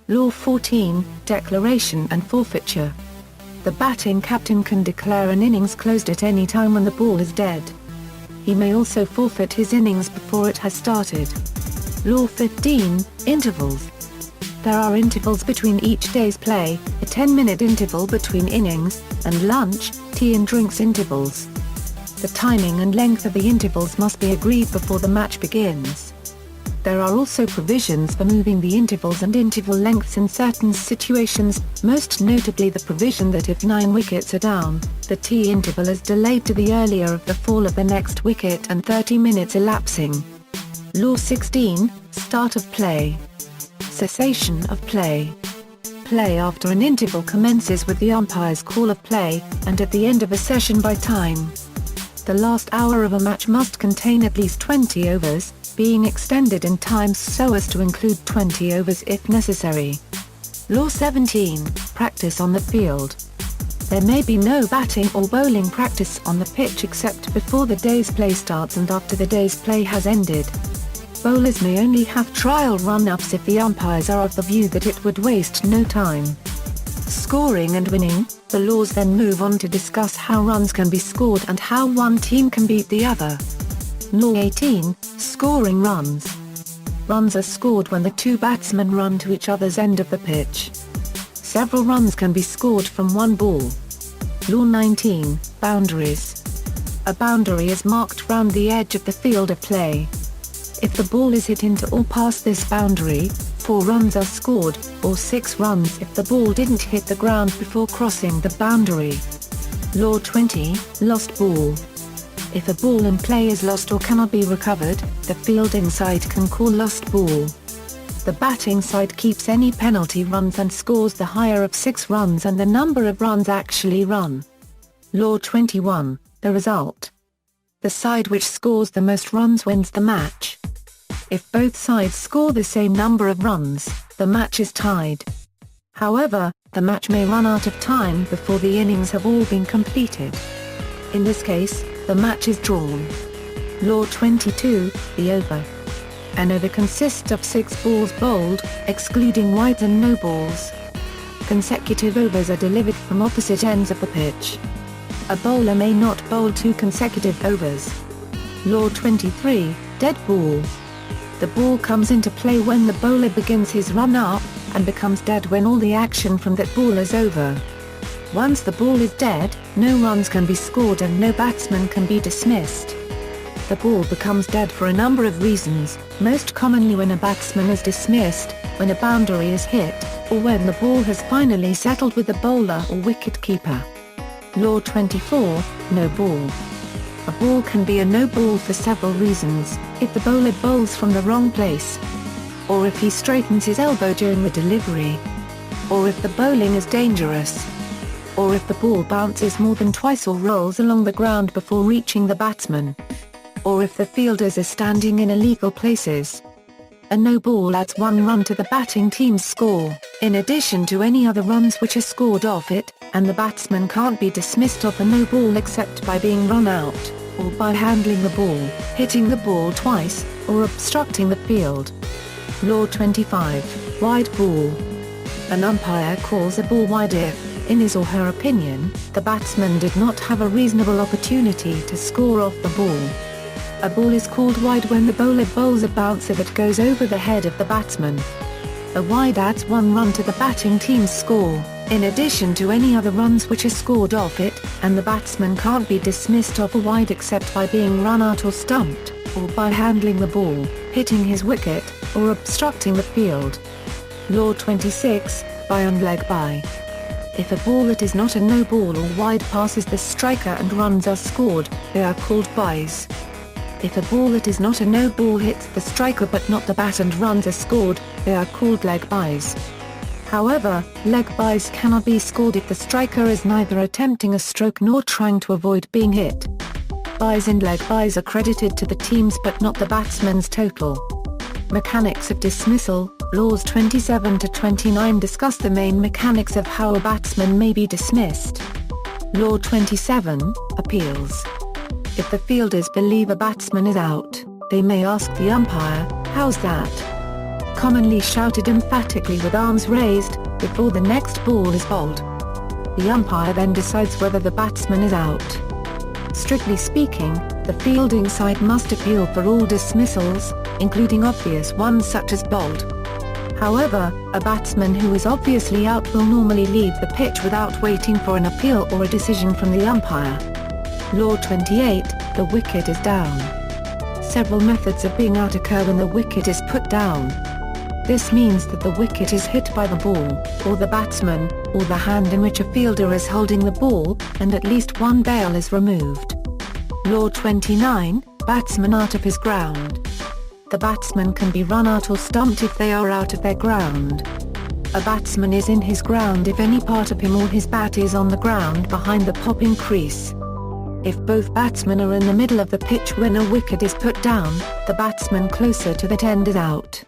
Law 14, Declaration and Forfeiture. The batting captain can declare an innings closed at any time when the ball is dead. He may also forfeit his innings before it has started. Law 15, Intervals. There are intervals between each day's play, a 10-minute interval between innings, and lunch, tea and drinks intervals. The timing and length of the intervals must be agreed before the match begins. There are also provisions for moving the intervals and interval lengths in certain situations, most notably the provision that if 9 wickets are down, the tea interval is delayed to the earlier of the fall of the next wicket and 30 minutes elapsing. Law 16, Start of play. Cessation of play. Play after an interval commences with the umpire's call of play, and at the end of a session by time. The last hour of a match must contain at least 20 overs, being extended in time so as to include 20 overs if necessary. Law 17, Practice on the field. There may be no batting or bowling practice on the pitch except before the day's play starts and after the day's play has ended. Bowlers may only have trial run-ups if the umpires are of the view that it would waste no time. Scoring and winning. The laws then move on to discuss how runs can be scored and how one team can beat the other. Law 18, Scoring runs. Runs are scored when the two batsmen run to each other's end of the pitch. Several runs can be scored from one ball. Law 19, Boundaries. A boundary is marked round the edge of the field of play. If the ball is hit into or past this boundary, 4 runs are scored, or 6 runs if the ball didn't hit the ground before crossing the boundary. Law 20, Lost ball. If a ball in play is lost or cannot be recovered, the fielding side can call lost ball. The batting side keeps any penalty runs and scores the higher of 6 runs and the number of runs actually run. Law 21, The result. The side which scores the most runs wins the match. If both sides score the same number of runs, the match is tied. However, the match may run out of time before the innings have all been completed. In this case, the match is drawn. Law 22, The over. An over consists of 6 balls bowled, excluding wides and no balls. Consecutive overs are delivered from opposite ends of the pitch. A bowler may not bowl 2 consecutive overs. Law 23, Dead ball. The ball comes into play when the bowler begins his run-up, and becomes dead when all the action from that ball is over. Once the ball is dead, no runs can be scored and no batsman can be dismissed. The ball becomes dead for a number of reasons, most commonly when a batsman is dismissed, when a boundary is hit, or when the ball has finally settled with the bowler or wicket-keeper. Law 24, No ball. A ball can be a no ball for several reasons: if the bowler bowls from the wrong place, or if he straightens his elbow during the delivery, or if the bowling is dangerous, or if the ball bounces more than twice or rolls along the ground before reaching the batsman, or if the fielders are standing in illegal places. A no ball adds 1 run to the batting team's score, in addition to any other runs which are scored off it, and the batsman can't be dismissed off a no ball except by being run out, or by handling the ball, hitting the ball twice, or obstructing the field. Law 25, Wide ball. An umpire calls a ball wide if, in his or her opinion, the batsman did not have a reasonable opportunity to score off the ball. A ball is called wide when the bowler bowls a bouncer that goes over the head of the batsman. A wide adds 1 run to the batting team's score, in addition to any other runs which are scored off it, and the batsman can't be dismissed off a wide except by being run out or stumped, or by handling the ball, hitting his wicket, or obstructing the field. Law 26, By and leg by. If a ball that is not a no ball or wide passes the striker and runs are scored, they are called byes. If a ball that is not a no ball hits the striker but not the bat and runs are scored, they are called leg byes. However, leg byes cannot be scored if the striker is neither attempting a stroke nor trying to avoid being hit. Byes and leg byes are credited to the teams but not the batsman's total. Mechanics of dismissal. Laws 27 to 29 discuss the main mechanics of how a batsman may be dismissed. Law 27, Appeals. If the fielders believe a batsman is out, they may ask the umpire, "How's that?" Commonly shouted emphatically with arms raised, before the next ball is bowled. The umpire then decides whether the batsman is out. Strictly speaking, the fielding side must appeal for all dismissals, including obvious ones such as bowled. However, a batsman who is obviously out will normally leave the pitch without waiting for an appeal or a decision from the umpire. Law 28, the wicket is down. Several methods of being out occur when the wicket is put down. This means that the wicket is hit by the ball, or the batsman, or the hand in which a fielder is holding the ball, and at least one bail is removed. Law 29, batsman out of his ground. The batsman can be run out or stumped if they are out of their ground. A batsman is in his ground if any part of him or his bat is on the ground behind the popping crease. If both batsmen are in the middle of the pitch when a wicket is put down, the batsman closer to that end is out.